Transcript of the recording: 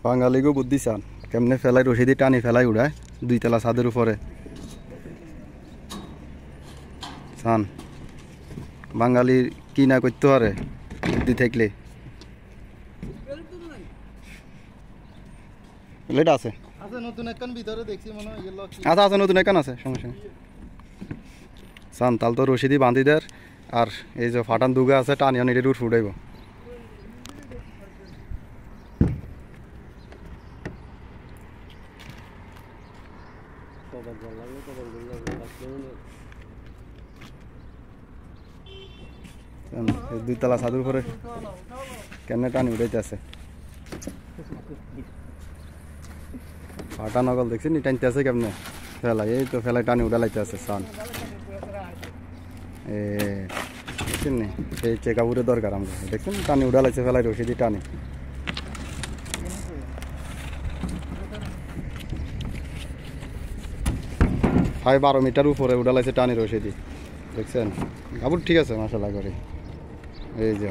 বাঙালিগো বুদ্ধি চান কেমনে ফেলাই রশিদি টানি ফেলাই উড়ায় 2 তলা ছাদের উপরে চান বাঙালি কি না করতে পারে বুদ্ধি থাকলে লেট আছে নতুন একখান ভিতরে দেখছি মনে হয় আছে নতুন একখান আছে সমস্যা নেই চান তাল তো রশিদি বাঁধি দেয় আর এই যে ফাটান দুগা আছে টানিয়া নিয়ে উঠ ফুটাইব দুই তলা ছাদের উপরে কেমনে টানি উঠাইতে আছে ফাটা নগল দেখছি নি টানতে আছে কেমনে ফেলাই এই তো ফেলাই টানি উঠালাইতে আছে সান দেখছেন নি সেই চেকাপুরের দরকার আমরা দেখছেন টানি উঠালাইছে ফেলাই রশিদি টানি প্রায় 12 মিটার উপরে উঠালাইছে টানি রশিদি দেখছেন কাপড় ঠিক আছে মাশাআল্লাহ করে এই যে